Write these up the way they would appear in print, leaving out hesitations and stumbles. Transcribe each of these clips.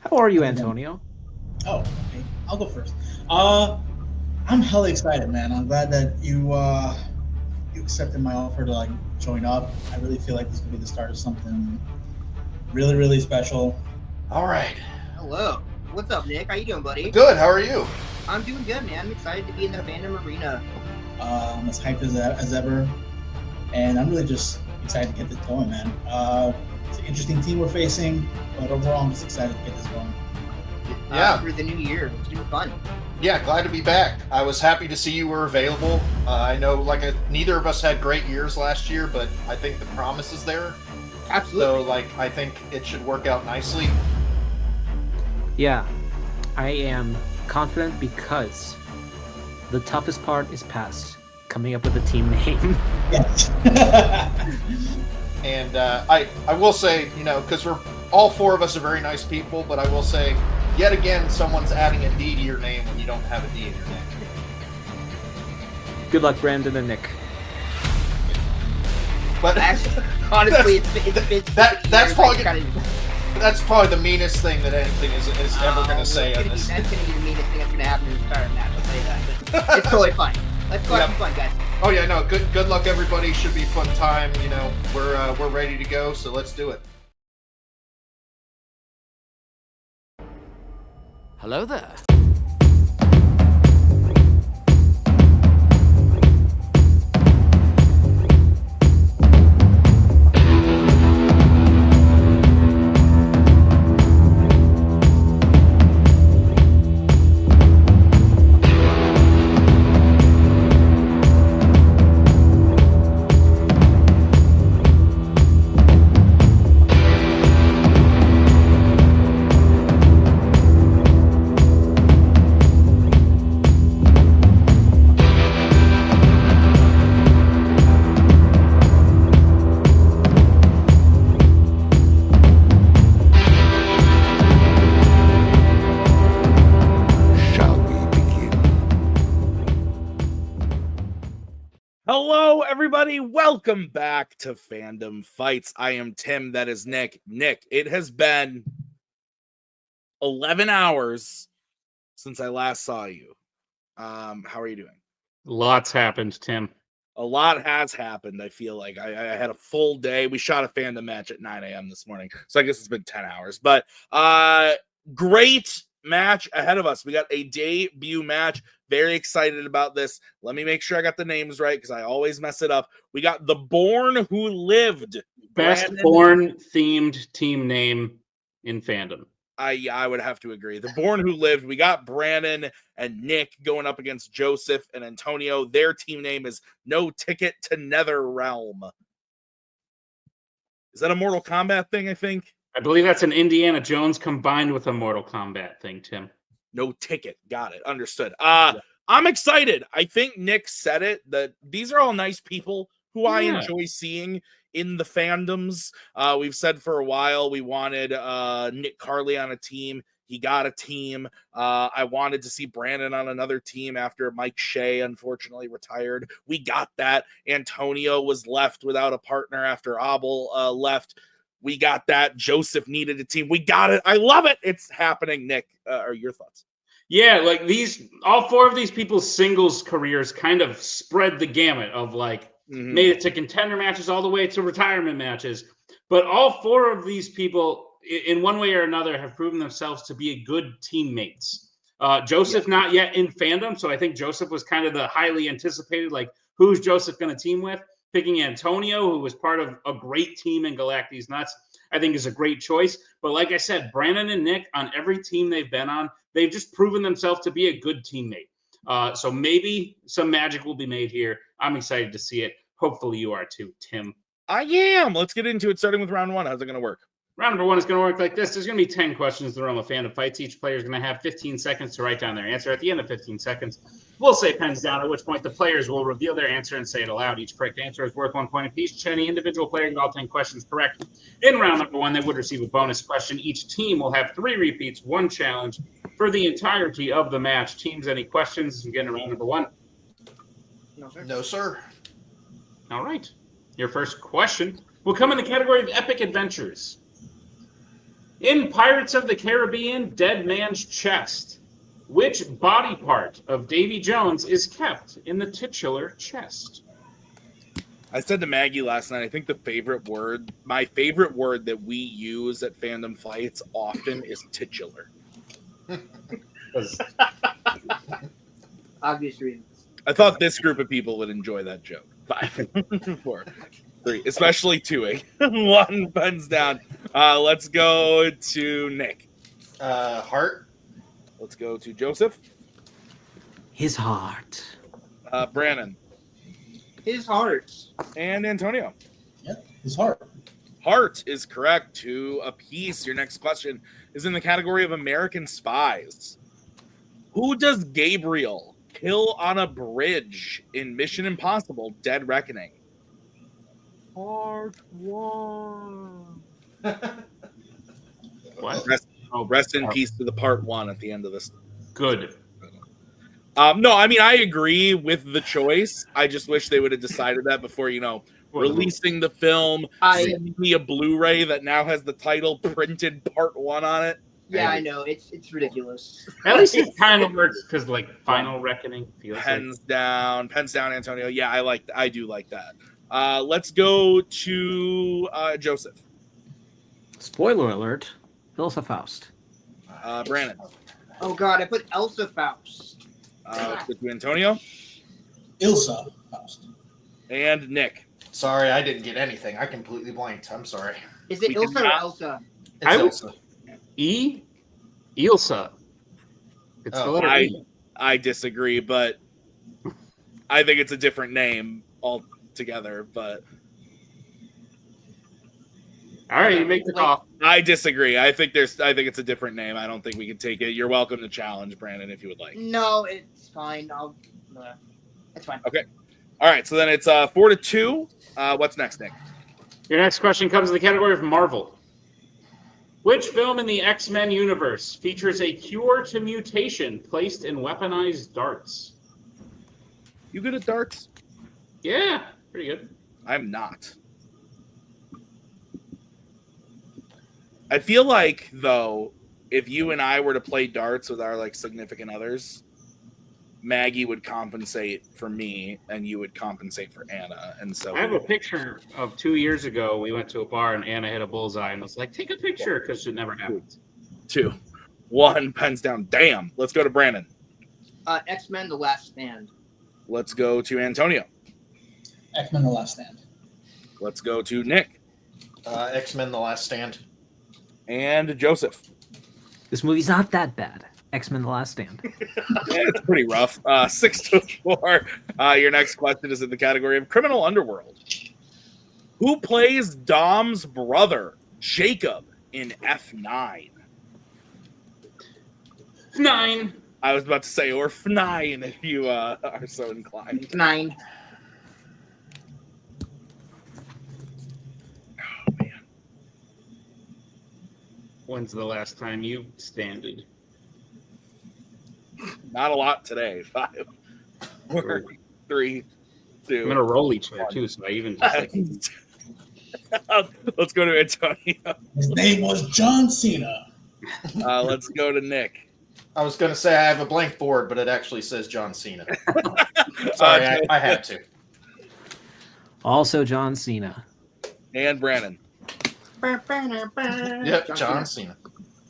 How are you, How's it going? Antonio? Oh, okay. I'll go first. I'm hella excited, man. I'm glad that you accepted my offer to like join up. I really feel like this could be the start of something really, really special. All right. Hello. What's up, Nick? How you doing, buddy? Good. How are you? I'm doing good, man. I'm excited to be in the fandom arena. I'm as hyped as ever, and I'm really just excited to get this going, man. It's an interesting team we're facing, but overall, I'm just excited to get this going. Yeah. For the new year. It's gonna be fun. Yeah. Glad to be back. I was happy to see you were available. I know, neither of us had great years last year, but I think the promise is there. So, Absolutely. I think it should work out nicely. Yeah, I am confident because the toughest part is past. Coming up with a team name. Yes. And I will say, because we're all four of us are very nice people, but I will say, yet again, someone's adding a D to your name when you don't have a D in your name. Good luck, Brandon and Nick. But Actually, honestly, that's probably the meanest thing that anything is ever going to say on this. That's gonna be the meanest thing that's gonna happen in the entire match. I'll tell you that. But it's totally fine. Let's go have some fun, guys. Oh yeah, no. Good luck, everybody. Should be a fun time. We're ready to go, so let's do it. Hello there. Hello, everybody. Welcome back to Fandom Fights. I am Tim. That is Nick. Nick, it has been 11 hours since I last saw you. How are you doing? Lots happened, Tim. A lot has happened. I feel like I had a full day. We shot a fandom match at 9 a.m. this morning, so I guess it's been 10 hours. But great match ahead of us. We got a debut match. Very excited about this. Let me make sure I got the names right because I always mess it up. We got the Bourne Who Lived. Best Brandon, Bourne themed team name in fandom. I would have to agree. The Bourne Who Lived. We got Brandon and Nick going up against Joseph and Antonio. Their team name is No Ticket to Netherrealm. Is that a Mortal Kombat thing, I think? I believe that's an Indiana Jones combined with a Mortal Kombat thing, Tim. No ticket. Got it. Understood. I'm excited. I think Nick said it that these are all nice people who I enjoy seeing in the fandoms. We've said for a while we wanted Nick Carley on a team. He got a team. I wanted to see Brandon on another team after Mike Shea unfortunately retired. We got that. Antonio was left without a partner after Abel left. We got that. Joseph needed a team. We got it. I love it. It's happening. Nick, are your thoughts? Yeah, like all four of these people's singles careers kind of spread the gamut of made it to contender matches all the way to retirement matches. But all four of these people, in one way or another, have proven themselves to be good teammates. Joseph, not yet in fandom, so I think Joseph was kind of the highly anticipated, who's Joseph going to team with? Picking Antonio, who was part of a great team in Galactus Nuts, I think is a great choice. But like I said, Brandon and Nick, on every team they've been on, they've just proven themselves to be a good teammate. So maybe some magic will be made here. I'm excited to see it. Hopefully you are too, Tim. I am. Let's get into it, starting with round one. How's it going to work? Round number one is going to work like this. There's going to be 10 questions in the realm of Fandom Fights. Each player is going to have 15 seconds to write down their answer. At the end of 15 seconds, we'll say pens down, at which point the players will reveal their answer and say it aloud. Each correct answer is worth 1 point apiece. Should any individual player get all 10 questions correct in round number one, they would receive a bonus question. Each team will have 3 repeats, 1 challenge for the entirety of the match. Teams, any questions? Again, round number one. No, sir. No, sir. All right. Your first question will come in the category of epic adventures. In Pirates of the Caribbean, Dead Man's Chest, which body part of Davy Jones is kept in the titular chest? I said to Maggie last night, I think my favorite word that we use at Fandom Fights often is titular. Obvious reasons. I thought this group of people would enjoy that joke. 5, 4, 3, especially 2. 1 pens down. Let's go to Nick. Heart. Let's go to Joseph. His heart. Brandon. His heart. And Antonio. Yep, his heart. Heart is correct. 2 apiece. Your next question is in the category of American Spies. Who does Gabriel kill on a bridge in Mission Impossible: Dead Reckoning? Part 1. What? Rest in peace to the part 1 at the end of this. Good. No, I mean, I agree with the choice. I just wish they would have decided that before, releasing the film, sending me a Blu-ray that now has the title printed part 1 on it. Yeah, I know. It's ridiculous. At least it kind of works because, Final Reckoning feels Pens down, Antonio. Yeah, I do like that. Let's go to Joseph. Spoiler alert. Elsa Faust. Brandon. Oh God, I put Elsa Faust. Let's go to Antonio. Ilsa Faust. And Nick. Sorry, I didn't get anything. I completely blanked. I'm sorry. Is it Ilsa or Elsa? It's Elsa. Ilsa. It's the letter E. I disagree, but I think it's a different name altogether. But all right, you make the call. I disagree. I think it's a different name. I don't think we can take it. You're welcome to challenge, Brandon, if you would like. No, it's fine. It's fine. Okay. All right. So then it's 4-2. What's next, Nick? Your next question comes in the category of Marvel. Which film in the X-Men universe features a cure to mutation placed in weaponized darts? You good at darts? Yeah, pretty good. I'm not. I feel like, though, if you and I were to play darts with our significant others, Maggie would compensate for me, and you would compensate for Anna. And so I have a picture of 2 years ago. We went to a bar and Anna hit a bullseye and was like, "Take a picture," because it never happened. 2, 1, pens down. Damn. Let's go to Brandon. X-Men: The Last Stand. Let's go to Antonio. X-Men: The Last Stand. Let's go to Nick. X-Men: The Last Stand. And Joseph. This movie's not that bad. X-Men: The Last Stand. It's pretty rough. 6-4. Your next question is in the category of Criminal Underworld. Who plays Dom's brother, Jacob, in F9? 9. I was about to say, or F9, if you are so inclined. 9. Oh, man. When's the last time you standed? Not a lot today. 5, 4, 3, 2. I'm in a rolly chair too, so I even just Let's go to Antonio. His name was John Cena. Let's go to Nick. I was going to say I have a blank board, but it actually says John Cena. Sorry, I had to. Also John Cena. And Brandon. Yep, John Cena.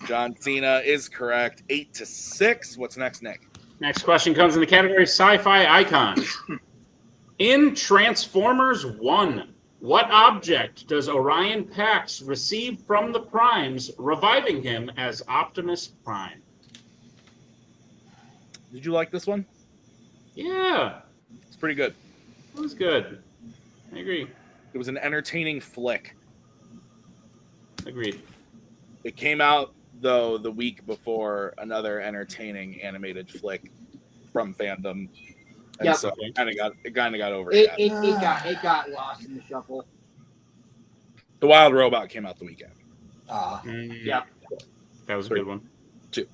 John Cena is correct. 8-6. What's next, Nick? Next question comes in the category of sci-fi icons. In Transformers 1, what object does Orion Pax receive from the Primes, reviving him as Optimus Prime? Did you like this one? Yeah, It's pretty good. it was good. I agree. It was an entertaining flick. Agreed. It came out, though, the week before another entertaining animated flick from Fandom. And Yep. so it kind of got It overshadowed. got lost in the shuffle. The Wild Robot came out the weekend. Yeah. That was a good one. 2,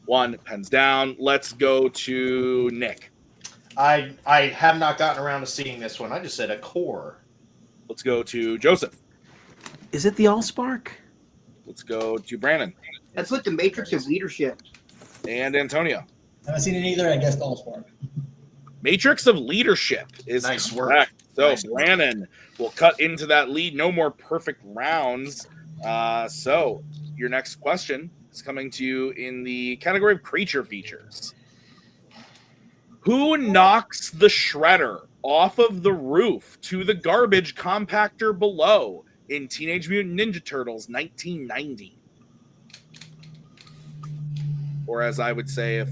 1, pens down. Let's go to Nick. I have not gotten around to seeing this one. I just said a core. Let's go to Joseph. Is it the Allspark? Let's go to Brandon That's like the Matrix of leadership. and Antonio. Haven't seen it either. I guess Allspark. Matrix of Leadership is Nice work. correct. So Nice work. Brandon will cut into that lead. No more perfect rounds. So your next question is coming to you in the category of creature features. Who knocks the shredder off of the roof to the garbage compactor below in Teenage Mutant Ninja Turtles 1990? Or as I would say if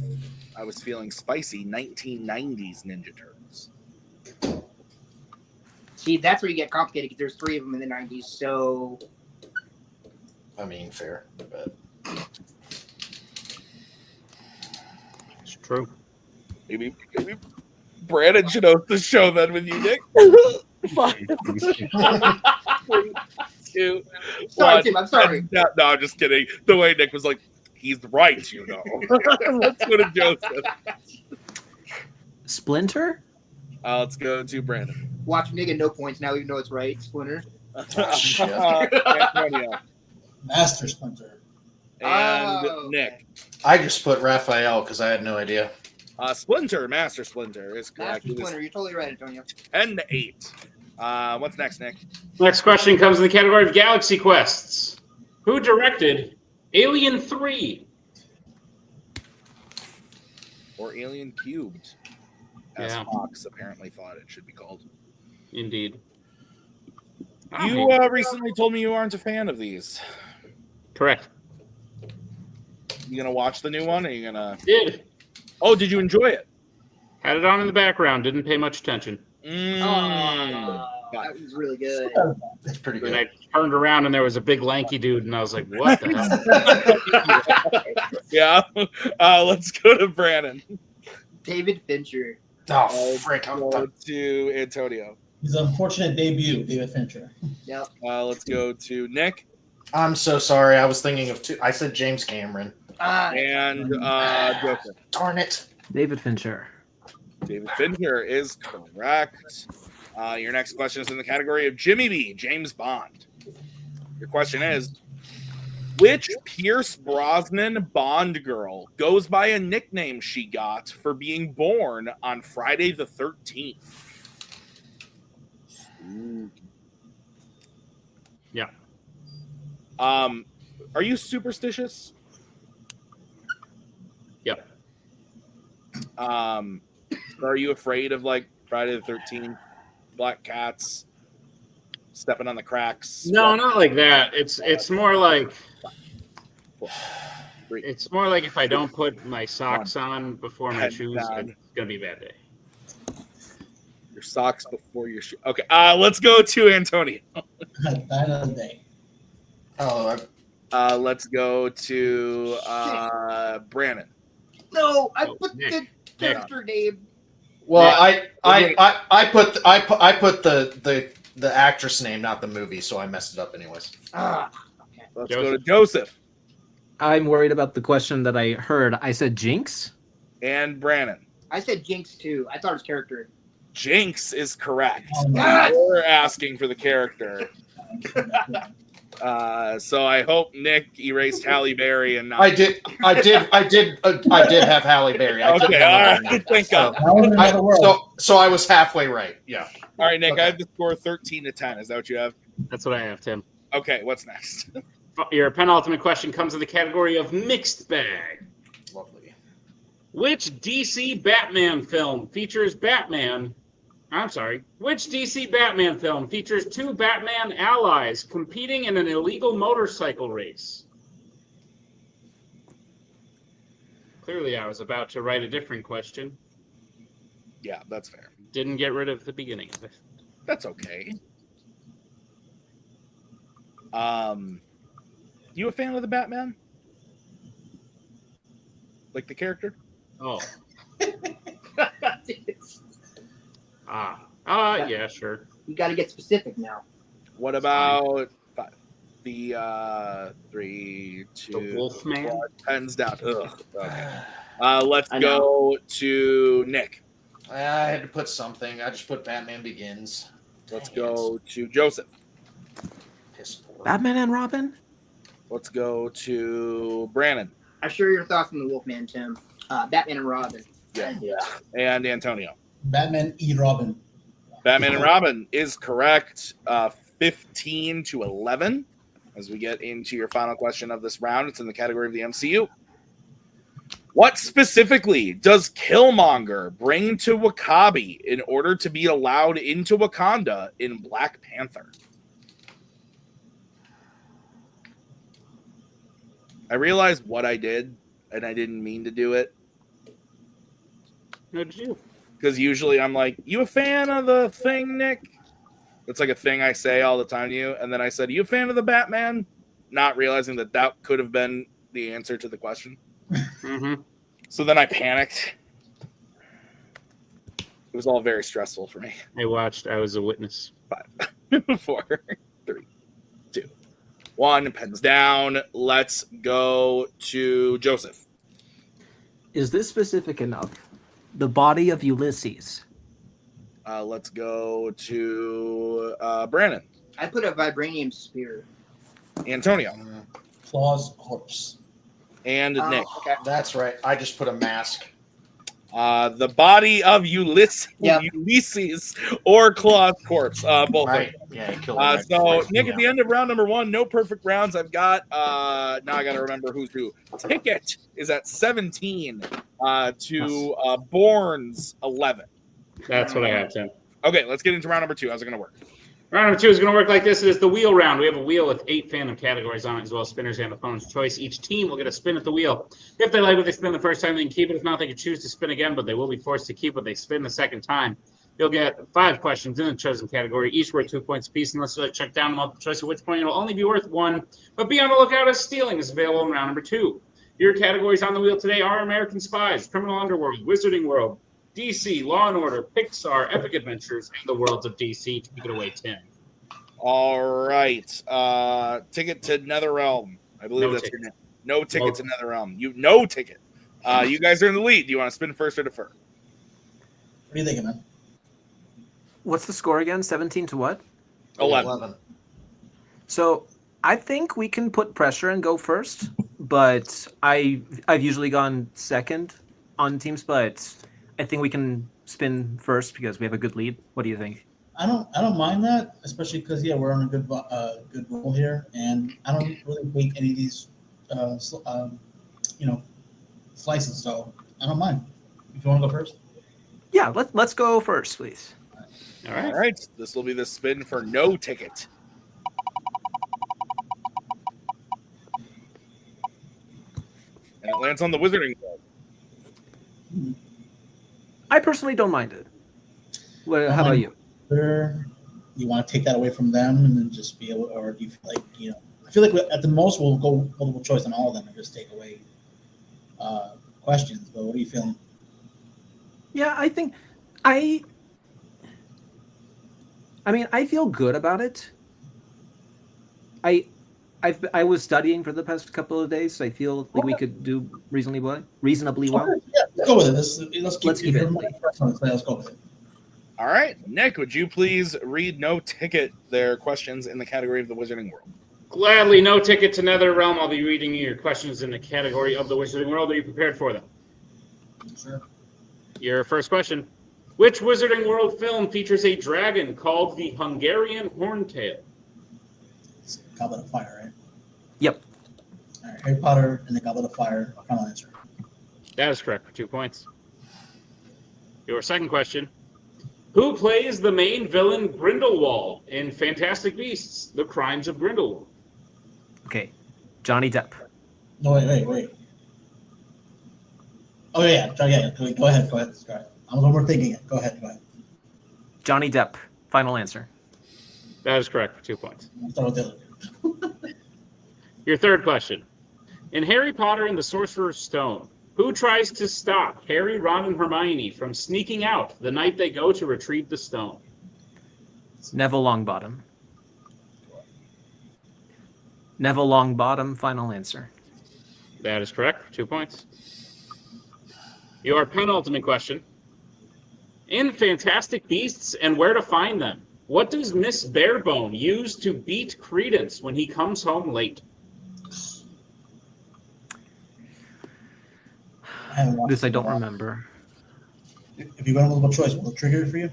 I was feeling spicy, 1990s Ninja Turtles. See, that's where you get complicated because there's 3 of them in the 90s. So I mean, fair. But It's true. Maybe Brandon should host the show then with you, Nick. 5, 3, 2, sorry, 1. Tim. I'm sorry. No, I'm just kidding. The way Nick was like, he's right, you know. Let's go to Joseph. Splinter? Let's go to Brandon. Watch me get no points now, even though it's right. Splinter. Antonio. Master Splinter. And Oh, Nick. I just put Raphael because I had no idea. Splinter, Master Splinter is correct. Master Splinter. You're totally right, Antonio. 10-8. What's next, Nick? Next question comes in the category of Galaxy Quests. Who directed Alien 3? Or Alien Cubed, as Yeah. Fox apparently thought it should be called. Indeed. You recently told me you aren't a fan of these. Correct. You gonna watch the new one? Or are you gonna? Did. Oh, did you enjoy it? Had it on in the background. Didn't pay much attention. That was really good. It's pretty And good. I turned around and there was a big lanky dude, and I was like, "What the hell?" Yeah. Let's go to Brandon. David Fincher. Oh, frick. Go to Antonio. His unfortunate debut, David Fincher. Yep. Let's go to Nick I'm so sorry. I was thinking of 2. I said James Cameron. and Joseph. Darn it. David Fincher. David Fincher is correct. Your next question is in the category of Jimmy B, James Bond. Your question is, which Pierce Brosnan Bond girl goes by a nickname she got for being born on Friday the 13th? Yeah. Are you superstitious? Yep. Are you afraid of like Friday the 13th, black cats, stepping on the cracks? No, not like that. It's more like if I don't put my socks on before my shoes, it's gonna be a bad day. Your socks before your shoe. Okay, let's go to Antonio. That other day. Oh, Let's go to Brandon. No, I Oh, put Nick. the character name. well, Yeah. I put the actress name, not the movie, so I messed it up anyways. Let's go to Joseph I'm worried about the question that I heard. I said Jinx? and Brandon. I said Jinx too. I thought it was character. Jinx is correct. Oh, my We're asking for the character. God. So I hope Nick erased Halle Berry and not. I did have Halle Berry. I couldn't Okay, all remember her right. name. Thank God. That was another world. So I was halfway right. Yeah. All right, Nick. Okay. I have the score 13-10. Is that what you have? That's what I have, Tim. Okay. What's next? Your penultimate question comes in the category of mixed bag. Lovely. Which DC Batman film features Batman? I'm sorry. Which DC Batman film features 2 Batman allies competing in an illegal motorcycle race? Clearly, I was about to write a different question. Yeah, that's fair. Didn't get rid of the beginning of it. That's okay. You a fan of the Batman? Like the character? Oh. Yeah, sure. You got to get specific now. What about the 3, 2, The Wolfman? 1, pens down? Ugh. Okay. Let's go to Nick. I had to put something. I just put Batman Begins. Let's go to Joseph. Piss poor. Batman and Robin? Let's go to Brandon. I share your thoughts on the Wolfman, Tim. Batman and Robin. Yeah. And Antonio. Batman E. Robin. Batman and Robin is correct. 15-11. As we get into your final question of this round, it's in the category of the MCU. What specifically does Killmonger bring to Wakabi in order to be allowed into Wakanda in Black Panther? I realized what I did, and I didn't mean to do it. How did you? Because usually I'm like, you a fan of the thing, Nick? It's like a thing I say all the time to you. And then I said, you a fan of the Batman? Not realizing that that could have been the answer to the question. Mm-hmm. So then I panicked. It was all very stressful for me. I watched. I was a witness. 5, 4, 3, 2, 1. Pens down. Let's go to Joseph. Is this specific enough? The body of Ulysses. Let's go to Brandon. I put a vibranium spear. Antonio. Claw's corpse. And Nick. Okay. That's right. I just put a mask. The body of Ulysses, Yep. Ulysses or Claw's corpse. Both. Right. Yeah, he killed him. So Nick, at the end of round number 1, no perfect rounds. I've got now I got to remember who's who. Ticket is at 17 to Bourne's 11. That's what I have, Tim. Okay, let's get into round number 2. How's it going to work? Round number 2 is going to work like this. It is the wheel round. We have a wheel with 8 fandom categories on it, as well as spinners and opponent's choice. Each team will get a spin at the wheel. If they like what they spin the first time, they can keep it. If not, they can choose to spin again, but they will be forced to keep what they spin the second time. You'll get 5 questions in the chosen category, each worth 2 points apiece, unless you check down the multiple choice, at which point it'll only be worth 1. But be on the lookout as stealing is available in round number 2. Your categories on the wheel today are American Spies, Criminal Underworld, Wizarding World, DC, Law & Order, Pixar, Epic Adventures, and the Worlds of DC. Take it away, Tim. All right. Ticket to Netherrealm. I believe No that's ticket. your name. No ticket to Netherrealm. No ticket. You guys are in the lead. Do you want to spin first or defer? What are you thinking, man? What's the score again? 17 to what? 11. So I think we can put pressure and go first, but I've usually gone second on teams, but I think we can spin first because we have a good lead. What do you think? I don't mind that, especially because we're on a good roll here, and I don't really hate any of these slices, so I don't mind. If you want to go first. Yeah, let's go first, please. All right. All right. This will be the spin for no ticket. And it lands on the Wizarding World. I personally don't mind it. How about you? You want to take that away from them and then just be able, or do you feel like, I feel like at the most we'll go multiple choice on all of them and just take away questions. But what are you feeling? Yeah, I think I feel good about it. I was studying for the past couple of days, so I feel like we could do reasonably well. Yeah, let's go with it. Let's keep it. Let's go with it. All right. Nick, would you please read no ticket their questions in the category of the Wizarding World? Gladly, no ticket to Netherrealm. I'll be reading you your questions in the category of the Wizarding World. Are you prepared for them? Sure. Your first question. Which Wizarding World film features a dragon called the Hungarian Horntail? It's Goblet of Fire, right? Yep. All right, Harry Potter and the Goblet of Fire. Final answer. That is correct for 2 points. Your second question. Who plays the main villain Grindelwald in Fantastic Beasts: The Crimes of Grindelwald? Okay. Johnny Depp. No, wait. Oh yeah. Go ahead. I'm overthinking it. Go ahead. Johnny Depp. Final answer. That is correct for 2 points. I'll start with the other. Your third question. In Harry Potter and the Sorcerer's Stone, who tries to stop Harry, Ron, and Hermione from sneaking out the night they go to retrieve the stone? Neville Longbottom. Neville Longbottom. Final answer. That is correct for 2 points. Your penultimate question. In Fantastic Beasts and Where to Find Them, what does Miss Barebone use to beat Credence when he comes home late? haven't watched This I it in a don't while. remember. If you go to multiple choice, will it trigger it for you?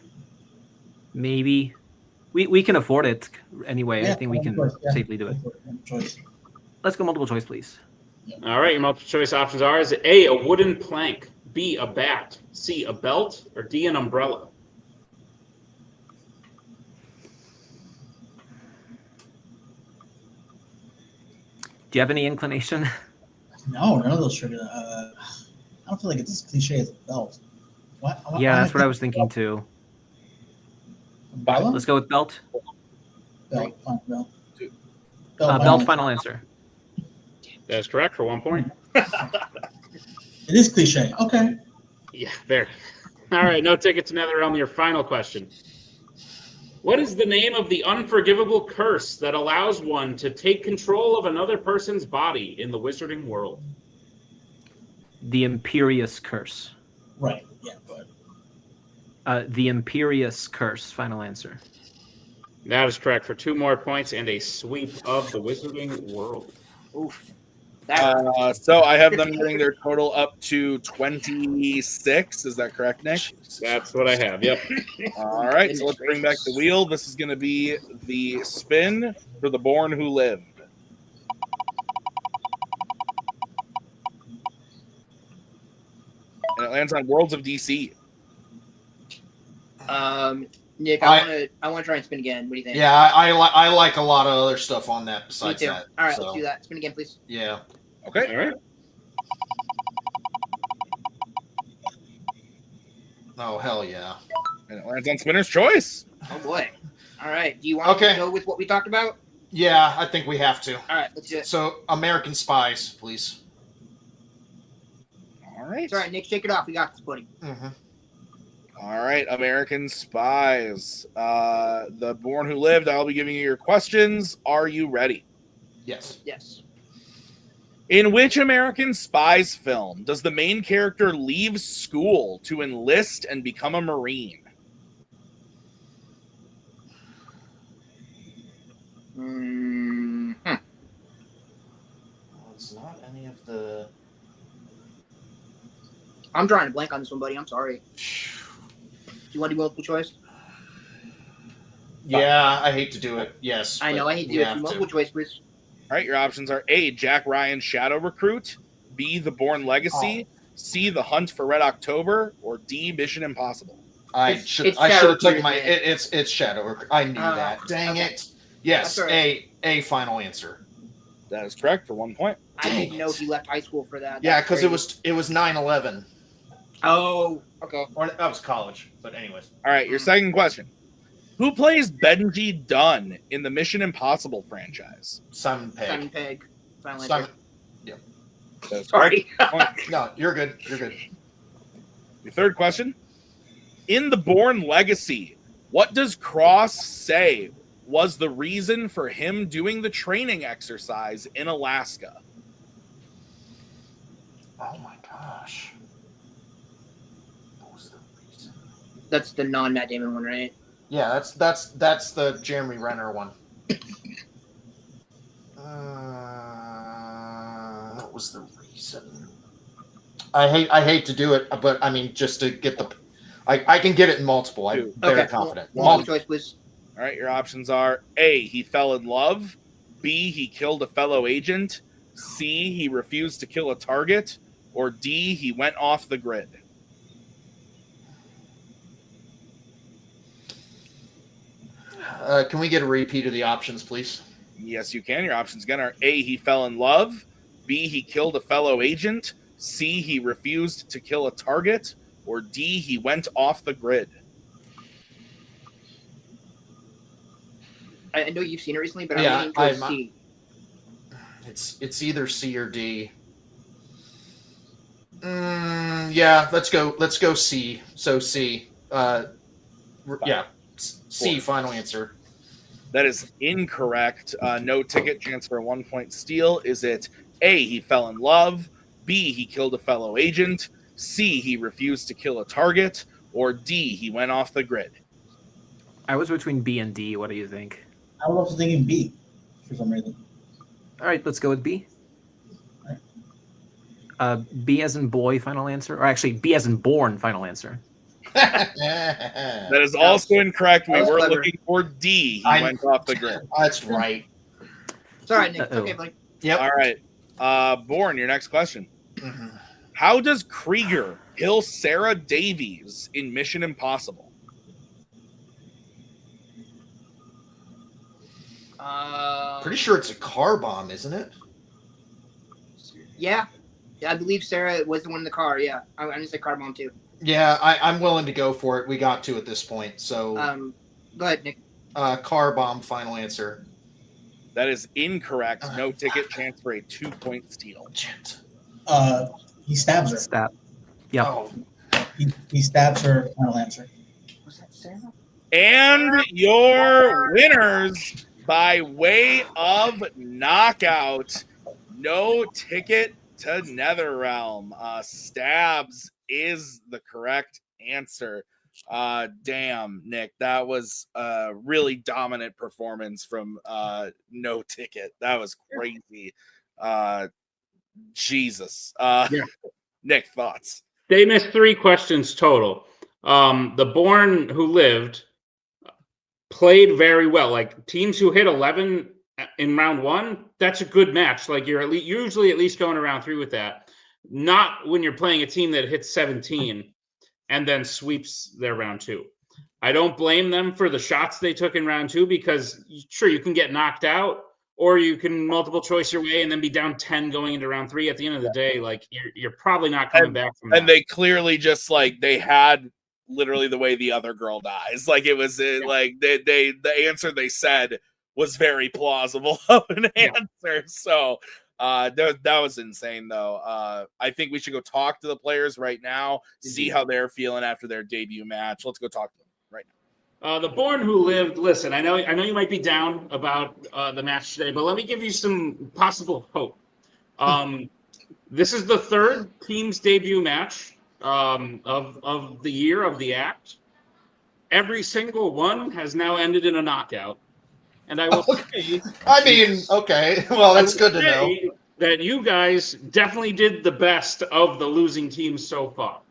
Maybe we can afford it anyway. I think we can multiple choice, safely do it. Go for it, multiple choice. Let's go multiple choice, please. All right, your multiple choice options are: is it A, a wooden plank, B, a bat, C, a belt, or D, an umbrella? Do you have any inclination? No, none of those trigger. I don't feel like it's as cliche as a belt. Yeah, that's what I was thinking too. Umbrella? Let's go with belt. Belt. Fine, belt. Belt. Final answer. That's correct for 1 point. It is cliche. Okay. Yeah, very. All right, no ticket to Netherrealm. Your final question. What is the name of the unforgivable curse that allows one to take control of another person's body in the wizarding world? The Imperious Curse. Right. Yeah, go ahead. The Imperious Curse. Final answer. That is correct for 2 more points and a sweep of the wizarding world. Oof. So I have them getting their total up to 26. Is that correct, Nick? That's what I have. Yep. All right, so let's bring back the wheel. This is going to be the spin for the Bourne Who Lived. And it lands on Worlds of DC. Nick, I want to try and spin again. What do you think? Yeah, I like a lot of other stuff on that besides Me too. that. All right, so, let's do that. Spin again, please. Yeah. Okay. All right. Oh, hell yeah. And it lands on Spinner's Choice. Oh boy. All right. Do you want to go with what we talked about? Yeah, I think we have to. All right, let's do it. So, American Spies, please. All right. It's all right, Nick. Shake it off. We got this, buddy. Mm-hmm. All right, American Spies. The Bourne Who Lived. I'll be giving you your questions. Are you ready? Yes. Yes. In which American Spies film does the main character leave school to enlist and become a Marine? Well, it's not any of the... I'm drawing a blank on this one, buddy. I'm sorry. Do you want to do multiple choice? Yeah, I hate to do it. Yes. I know. I hate to do it. Multiple choice, please. All right, your options are A, Jack Ryan Shadow Recruit, B, The Bourne Legacy, C, The Hunt for Red October, or D, Mission Impossible. I should have taken my... It's Shadow. I knew that. Dang it. Yes, right. A final answer. That is correct for 1 point. I didn't know he left high school for that. Yeah, because it was 9/11. Oh, okay. Or that was college, but anyways. All right, your second question. Who plays Benji Dunn in the Mission Impossible franchise? Simon Pegg. Simon Pegg. Simon. Yeah. Sorry. No, you're good. You're good. Your third question. In the Bourne Legacy, what does Cross say was the reason for him doing the training exercise in Alaska? Oh my gosh. What was the reason? That's the non-Matt Damon one, right? Yeah, that's the Jeremy Renner one. What was the reason? I hate to do it, but I mean, just to get the, I can get it in multiple. I'm very confident. Multiple choice, please. All right, your options are A, he fell in love, B, he killed a fellow agent, C, he refused to kill a target, or D, he went off the grid. Can we get a repeat of the options, please? Yes, you can. Your options again are A, he fell in love, B, he killed a fellow agent, C, he refused to kill a target, or D, he went off the grid. I know you've seen it recently, but I'm leaning towards C. It's either C or D. Yeah, let's go C. So C. Yeah, C. Final answer. That is incorrect. No ticket. Chance for a 1 point steal. Is it A, he fell in love, B, he killed a fellow agent, C, he refused to kill a target, or D, he went off the grid? I was between B and D. What do you think? I was also thinking B for some reason. All right, let's go with B. B as in boy, final answer, or actually B as in born, final answer. That is also incorrect. We was were clever. looking for D. He I- went off the grid. That's right. It's all right, Nick. It's Uh-oh. okay, buddy. Yep. All right. Bourne, your next question. Mhm. How does Krieger kill Sarah Davies in Mission Impossible? Pretty sure it's a car bomb, isn't it? Yeah. Yeah, I believe Sarah was the one in the car. Yeah, I'm gonna say car bomb too. Yeah, I'm willing to go for it. We got to at this point. So, Go ahead, Nick. car bomb, final answer. That is incorrect. No ticket, chance for a 2-point steal. Shit. He stabs her. Stab. Yep. Oh, He stabs her, final answer. Was that Sarah? And your winners by way of knockout. No ticket to Netherrealm. Stabs is the correct answer. Damn, Nick, that was a really dominant performance from No Ticket. That was crazy. Jesus. Nick, thoughts? They missed 3 questions total. The Bourne who lived played very well. Like teams who hit 11 in round 1, that's a good match. Like you're usually at least going around 3 with that. Not when you're playing a team that hits 17 and then sweeps their round 2. I don't blame them for the shots they took in round 2 because sure, you can get knocked out or you can multiple choice your way and then be down 10 going into round 3. At the end of the day, like you're probably not coming back from that. And they clearly just like they had literally the way the other girl dies. Like it was like they the answer they said was very plausible of an answer. So that was insane though. I think we should go talk to the players right now, see how they're feeling after their debut match. Let's go talk to them right now. The Bourne who lived, listen, I know you might be down about the match today, but let me give you some possible hope. This is the 3rd team's debut match of the year of the act. Every single one has now ended in a knockout. And I will say, I mean, okay. Well, that's good to know. That you guys definitely did the best of the losing teams so far.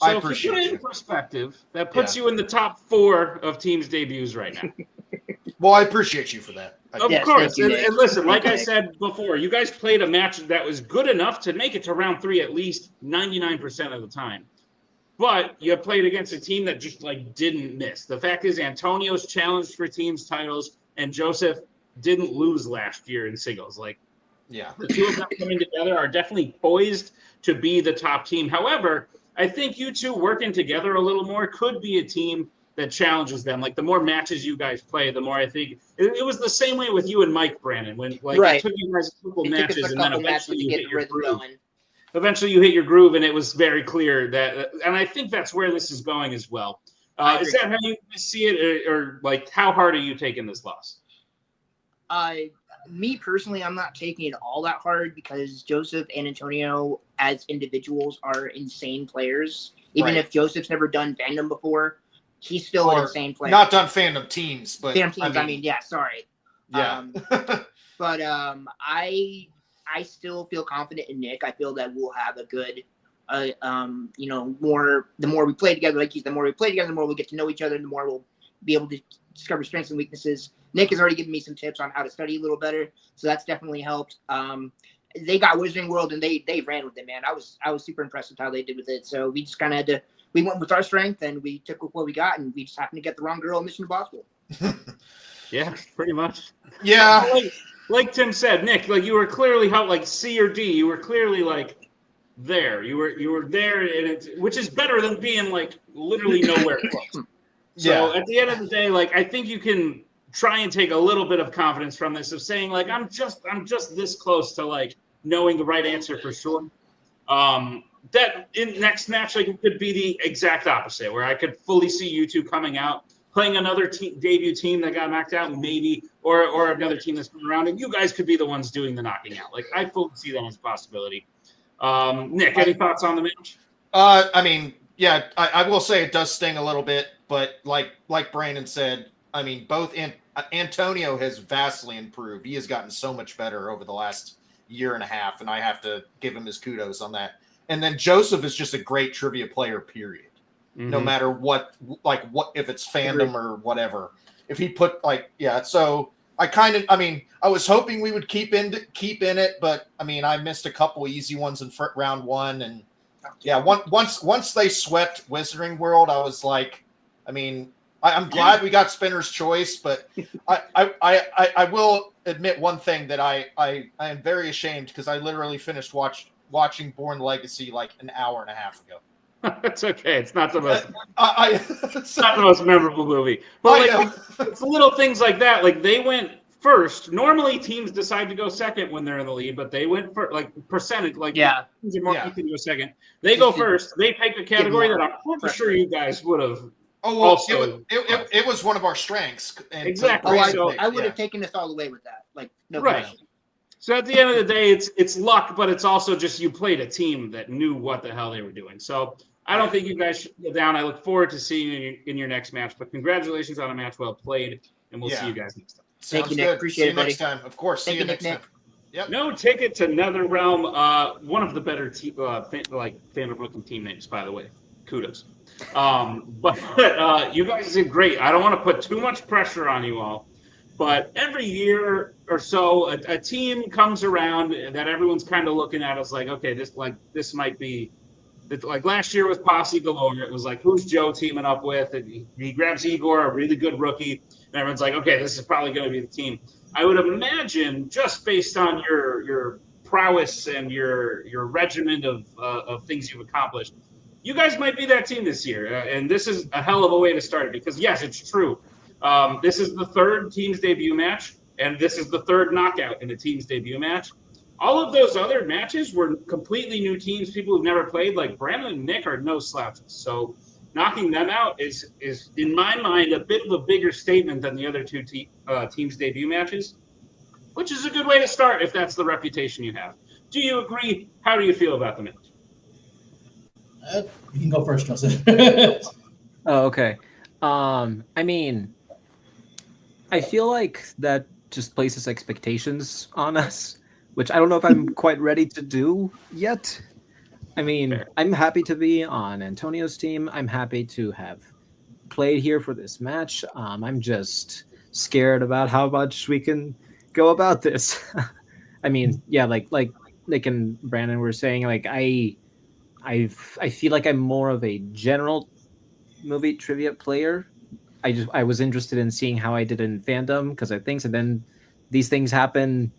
So I if you appreciate put it in you. perspective, that puts you in the top 4 of teams' debuts right now. Well, I appreciate you for that. Of Yes, course. thank you, And Nick. listen, like Thank I you, said before, you guys played a match that was good enough to make it to round 3 at least 99% of the time. But you played against a team that just like didn't miss. The fact is Antonio's challenged for teams titles and Joseph didn't lose last year in singles. Like Yeah. the 2 of them coming together are definitely poised to be the top team. However, I think you 2 working together a little more could be a team that challenges them. Like the more matches you guys play, the more I think it was the same way with you and Mike Brandon when like it took you guys a couple It took us matches a and then couple matches eventually to you get hit the your rhythm groove. going. Eventually you hit your groove and it was very clear that, and I think that's where this is going as well. Is that how you see it or like how hard are you taking this loss? Me personally, I'm not taking it all that hard because Joseph and Antonio as individuals are insane players. Even if Joseph's never done Fandom before, he's still an insane player. Not done Fandom teams, but Fandom teams, I mean, yeah, sorry. Yeah. But I still feel confident in Nick. I feel that we'll have a good, the more we play together, like the more we play together, the more we'll get to know each other, the more we'll be able to discover strengths and weaknesses. Nick has already given me some tips on how to study a little better, so that's definitely helped. They got Wizarding World and they ran with it, man. I was super impressed with how they did with it. So we just kind of had to. We went with our strength and we took what we got, and we just happened to get the wrong girl in Mission Impossible. Yeah, pretty much. Yeah. Like Tim said, Nick, like you were clearly like C or D. You were clearly like there. You were there, and which is better than being like literally nowhere close. So at the end of the day, like I think you can try and take a little bit of confidence from this of saying like I'm just this close to like knowing the right answer for sure. That in next match like it could be the exact opposite where I could fully see you 2 coming out playing another debut team that got knocked out maybe or another team that's coming around and you guys could be the ones doing the knocking out. Like I fully see that as a possibility. Nick, any thoughts on the match? I mean, yeah, I will say it does sting a little bit, but like Brandon said, I mean, both Antonio has vastly improved. He has gotten so much better over the last year and a half, and I have to give him his kudos on that. And then Joseph is just a great trivia player, period. Mm-hmm. No matter what if it's fandom or whatever. If he put so I was hoping we would keep in it, but I mean, I missed a couple easy ones in round one, and once they swept Wizarding World, I was like, I mean, I'm glad we got Spinner's Choice, but I will admit one thing that I am very ashamed, because I literally finished watching Bourne Legacy like an hour and a half ago. It's okay. It's not the most. It's not the most memorable movie, but it's little things like that. Like, they went first. Normally, teams decide to go second when they're in the lead, but they went for percentage. Teams are more likely to go second. They go first. They pick a category that I'm pretty sure you guys would have. Oh, well, also, it was one of our strengths. Exactly. I would have taken us all the way with that. Like, no question. So at the end of the day, it's luck, but it's also just you played a team that knew what the hell they were doing. So I don't think you guys should go down. I look forward to seeing you in your next match. But congratulations on a match well played, and we'll see you guys next time. Thank you, Nick. Appreciate it, buddy. Next time, of course. See you next time. Yep. No ticket to Netherrealm. One of the better fandom-looking team names, by the way. Kudos. But you guys did great. I don't want to put too much pressure on you all, but every year or so, a team comes around that everyone's kind of looking at us like, okay, this might be. Like last year with Posse Galore, it was like, who's Joe teaming up with? And he grabs Igor, a really good rookie, and everyone's like, okay, this is probably going to be the team. I would imagine, just based on your prowess and your regimen of things you've accomplished, you guys might be that team this year. And this is a hell of a way to start it, because yes, it's true. This is the third team's debut match, and this is the third knockout in the team's debut match. All of those other matches were completely new teams, people who've never played. Like, Brandon and Nick are no slouches. So knocking them out is in my mind, a bit of a bigger statement than the other two teams' debut matches, which is a good way to start if that's the reputation you have. Do you agree? How do you feel about the match? You can go first, Joseph. Oh, okay. I mean, I feel like that just places expectations on us, which I don't know if I'm quite ready to do yet. I mean, fair. I'm happy to be on Antonio's team. I'm happy to have played here for this match. I'm just scared about how much we can go about this. I mean, yeah, like Nick and Brandon were saying, like I feel like I'm more of a general movie trivia player. I was interested in seeing how I did in fandom because of things, and then these things happen.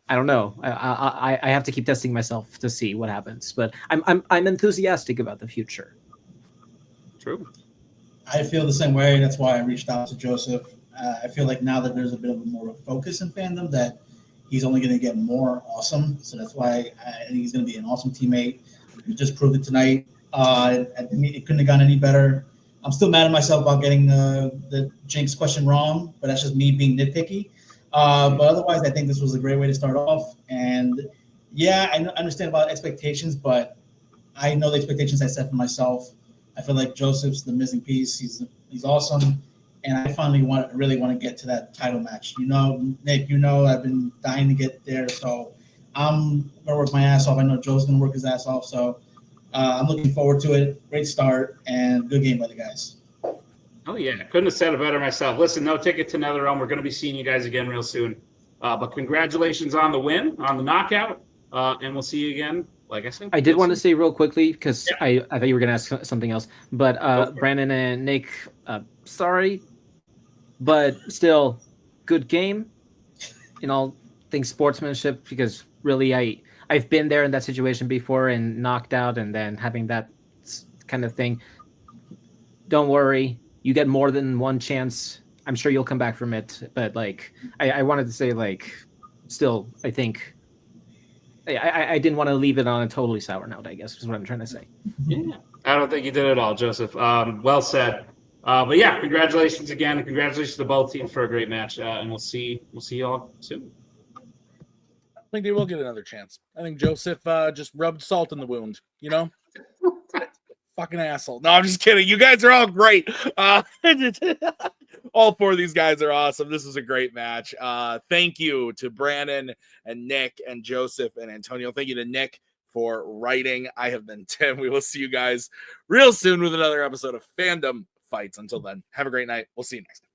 I don't know. I have to keep testing myself to see what happens, but I'm enthusiastic about the future. True. I feel the same way. That's why I reached out to Joseph. I feel like now that there's a bit of more of a focus in fandom, that he's only going to get more awesome. So that's why I think he's going to be an awesome teammate. He just proved it tonight. It couldn't have gone any better. I'm still mad at myself about getting the Jinx question wrong, but that's just me being nitpicky. But otherwise, I think this was a great way to start off. And yeah, I understand about expectations, but I know the expectations I set for myself. I feel like Joseph's the missing piece. He's awesome, and I finally really want to get to that title match. You know, Nick, I've been dying to get there, so I'm gonna work my ass off. I know Joe's gonna work his ass off, so I'm looking forward to it. Great start and good game by the guys. Oh, yeah. Couldn't have said it better myself. Listen, no ticket to Netherrealm. We're going to be seeing you guys again real soon. But congratulations on the win, on the knockout. And we'll see you again, like I said. I did want to say real quickly, because I thought you were going to ask something else. But Brandon and Nick, sorry. But still, good game in all things sportsmanship, because really I've been there in that situation before and knocked out and then having that kind of thing. Don't worry. You get more than one chance. I'm sure you'll come back from it. But like, I wanted to say, like, still, I think I didn't want to leave it on a totally sour note, I guess is what I'm trying to say. Yeah, I don't think you did at all, Joseph. Well said. But yeah, congratulations again, and congratulations to both teams for a great match. And we'll see you all soon. I think they will get another chance. I think Joseph just rubbed salt in the wound, you know? Fucking asshole. No, I'm just kidding. You guys are all great. all four of these guys are awesome. This is a great match. Thank you to Brandon and Nick and Joseph and Antonio. Thank you to Nick for writing. I have been Tim. We will see you guys real soon with another episode of Fandom Fights. Until then, have a great night. We'll see you next time.